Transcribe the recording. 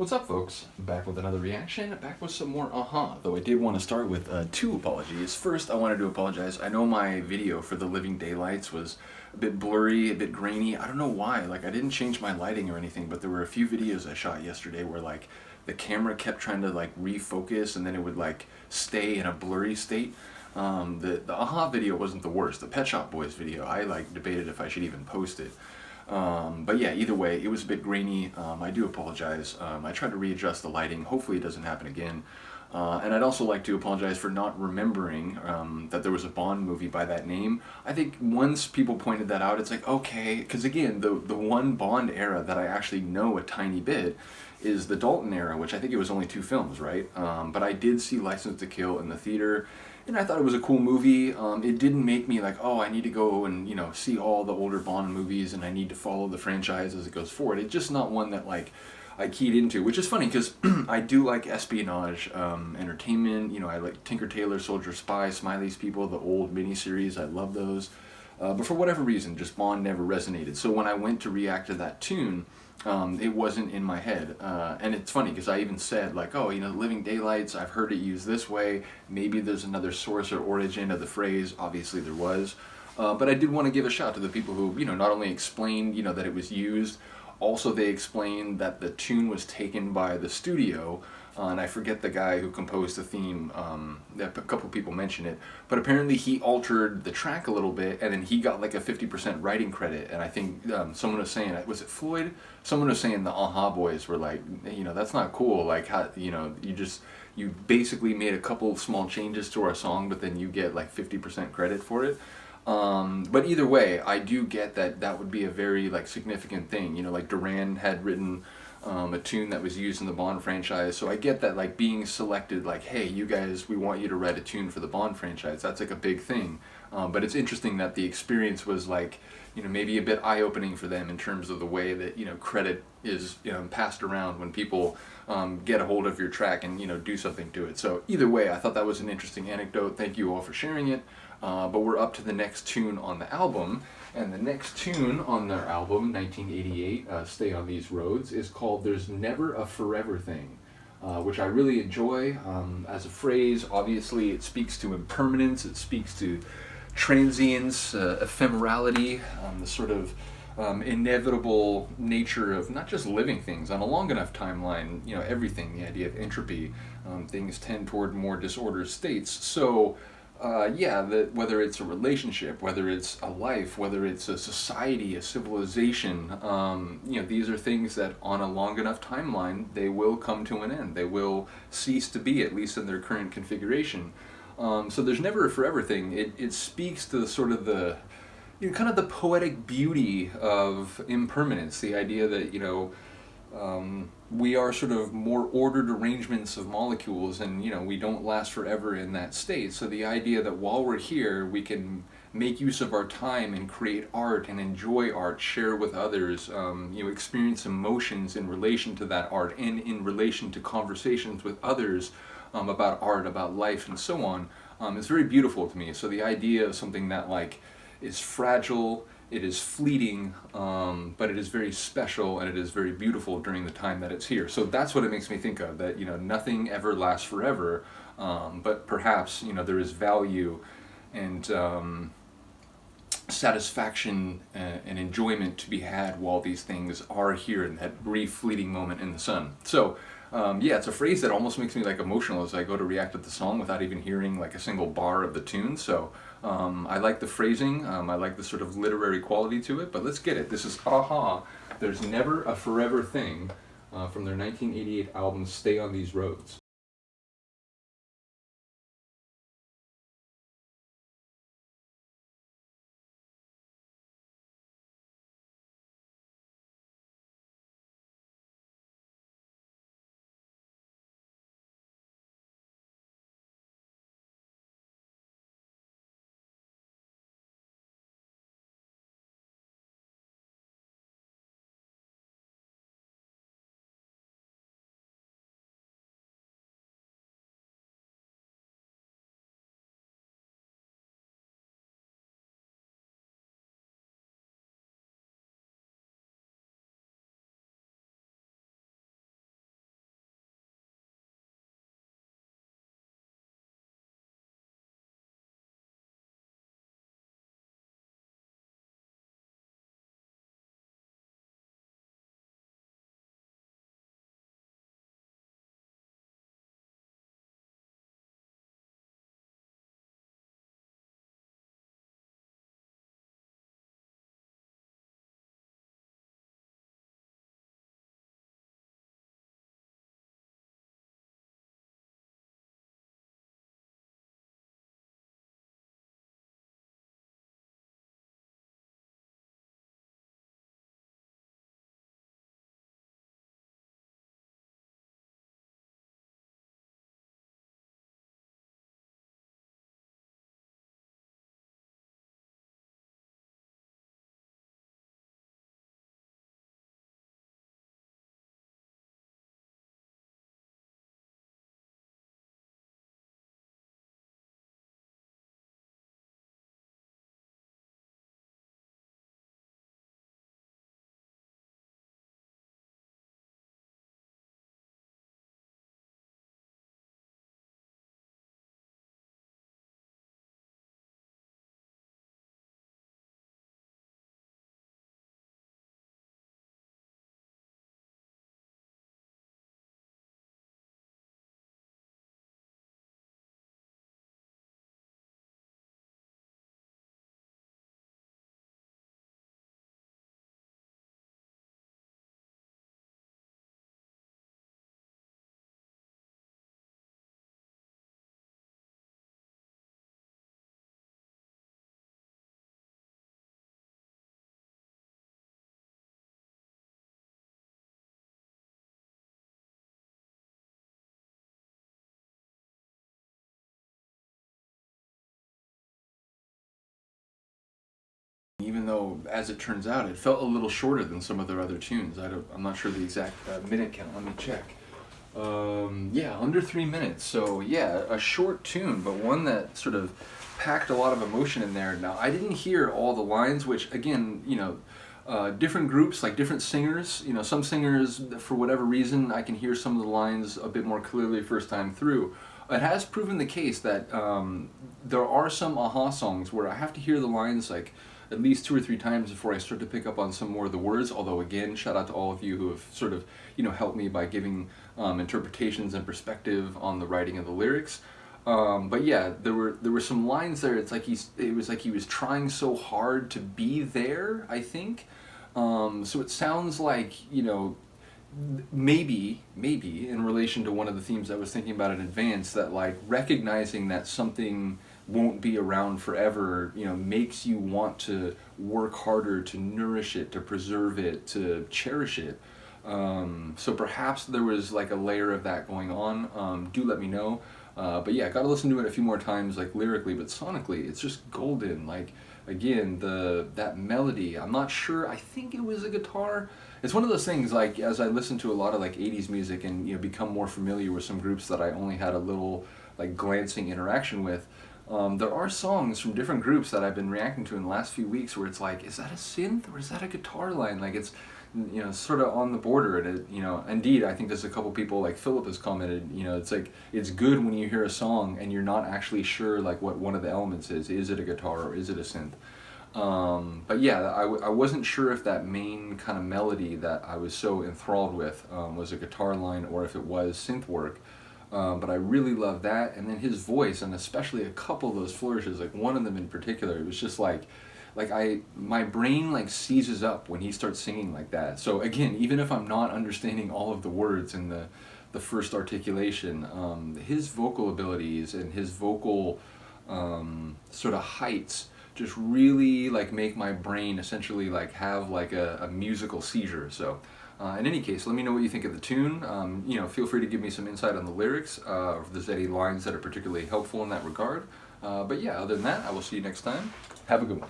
What's up, folks? Back with another reaction, back with some more though I did want to start with two apologies. First, I wanted to apologize. I know my video for the Living Daylights was a bit blurry, a bit grainy. I don't know why. Like, I didn't change my lighting or anything, but there were a few videos I shot yesterday where, like, the camera kept trying to, like, refocus and then it would, like, stay in a blurry state. The video wasn't the worst. The Pet Shop Boys video, I, like, debated if I should even post it. But yeah, either way, it was a bit grainy. I do apologize. I tried to readjust the lighting. Hopefully it doesn't happen again. And I'd also like to apologize for not remembering that there was a Bond movie by that name. I think once people pointed that out, it's like, okay, because again, the one Bond era that I actually know a tiny bit is the Dalton era, which I think it was only 2 films, right? But I did see License to Kill in the theater, and I thought it was a cool movie. It didn't make me like, oh, I need to go and, you know, see all the older Bond movies and I need to follow the franchise as it goes forward. It's just not one that, like, I keyed into, which is funny because I do like espionage entertainment. You know, I like Tinker Tailor Soldier Spy, Smiley's People, the old miniseries. I love those. But for whatever reason, just Bond never resonated. So when I went to react to that tune, it wasn't in my head. And it's funny because I even said, like, oh, you know, Living Daylights, I've heard it used this way. Maybe there's another source or origin of the phrase. Obviously there was. But I did want to give a shout to the people who, you know, not only explained, you know, that it was used, also they explained that the tune was taken by the studio. And I forget the guy who composed the theme. A couple people mentioned it, but apparently he altered the track a little bit, and then he got like a 50% writing credit. And I think someone was saying, was it Floyd? Someone was saying the Boys were like, you know, that's not cool. Like, how, you know, you basically made a couple small changes to our song, but then you get like 50% credit for it. But either way, I do get that that would be a very, like, significant thing. You know, like Duran had written a tune that was used in the Bond franchise, so I get that, like, being selected, like, hey, you guys, we want you to write a tune for the Bond franchise. That's like a big thing. But it's interesting that the experience was, like, you know, maybe a bit eye-opening for them in terms of the way that, you know, credit is, you know, passed around when people get a hold of your track and, you know, do something to it. So either way, I thought that was an interesting anecdote. Thank you all for sharing it. But we're up to the next tune on the album, and the next tune on their album, 1988, Stay on These Roads, is called There's Never a Forever Thing, which I really enjoy as a phrase. Obviously, it speaks to impermanence, it speaks to transience, ephemerality, the sort of inevitable nature of not just living things on a long enough timeline, you know, everything, the idea of entropy, things tend toward more disordered states. So yeah, whether it's a relationship, whether it's a life, whether it's a society, a civilization, you know, these are things that on a long enough timeline, they will come to an end. They will cease to be, at least in their current configuration. So there's never a forever thing. It speaks to the sort of the, you know, kind of the poetic beauty of impermanence, the idea that, you know, we are sort of more ordered arrangements of molecules, and, you know, we don't last forever in that state. So the idea that while we're here, we can make use of our time and create art and enjoy art, share with others, you know, experience emotions in relation to that art and in relation to conversations with others about art, about life, and so on, is very beautiful to me. So the idea of something that, like, is fragile, it is fleeting, but it is very special and it is very beautiful during the time that it's here. So that's what it makes me think of, that, you know, nothing ever lasts forever, but perhaps, you know, there is value and satisfaction and enjoyment to be had while these things are here in that brief fleeting moment in the sun. So yeah, it's a phrase that almost makes me, like, emotional as I go to react to the song without even hearing, like, a single bar of the tune. So I like the phrasing, I like the sort of literary quality to it, but let's get it. This is There's Never a Forever Thing, from their 1988 album Stay on These Roads. as it turns out, it felt a little shorter than some of their other tunes. I'm not sure the exact minute count. Let me check. Yeah, under 3 minutes. So yeah, a short tune, but one that sort of packed a lot of emotion in there. Now, I didn't hear all the lines, which again, different groups, like different singers, some singers, for whatever reason, I can hear some of the lines a bit more clearly first time through. It has proven the case that there are some Aha songs where I have to hear the lines like at least 2 or 3 times before I start to pick up on some more of the words. Although again, shout out to all of you who have sort of helped me by giving interpretations and perspective on the writing of the lyrics. But yeah, there were some lines there. It was like he was trying so hard to be there, I think. So it sounds like, maybe in relation to one of the themes I was thinking about in advance, that like recognizing that something won't be around forever, makes you want to work harder to nourish it, to preserve it, to cherish it. So perhaps there was like a layer of that going on. Do let me know. But yeah, I gotta listen to it a few more times, like lyrically, but sonically, it's just golden. Like, again, that melody, I'm not sure, I think it was a guitar. It's one of those things, like, as I listen to a lot of like 80s music and become more familiar with some groups that I only had a little like glancing interaction with, there are songs from different groups that I've been reacting to in the last few weeks where it's like, is that a synth or is that a guitar line? Like, it's sort of on the border, and it, indeed, I think there's a couple people, like Philip has commented, it's like, it's good when you hear a song and you're not actually sure like what one of the elements is it a guitar or is it a synth? But yeah, I wasn't sure if that main kind of melody that I was so enthralled with was a guitar line or if it was synth work. But I really love that, and then his voice, and especially a couple of those flourishes, like one of them in particular, it was just like my brain like seizes up when he starts singing like that. So again, even if I'm not understanding all of the words in the first articulation, his vocal abilities and his vocal sort of heights just really like make my brain essentially like have like a musical seizure. So in any case, let me know what you think of the tune. Feel free to give me some insight on the lyrics, or if there's any lines that are particularly helpful in that regard. But yeah, other than that, I will see you next time. Have a good one.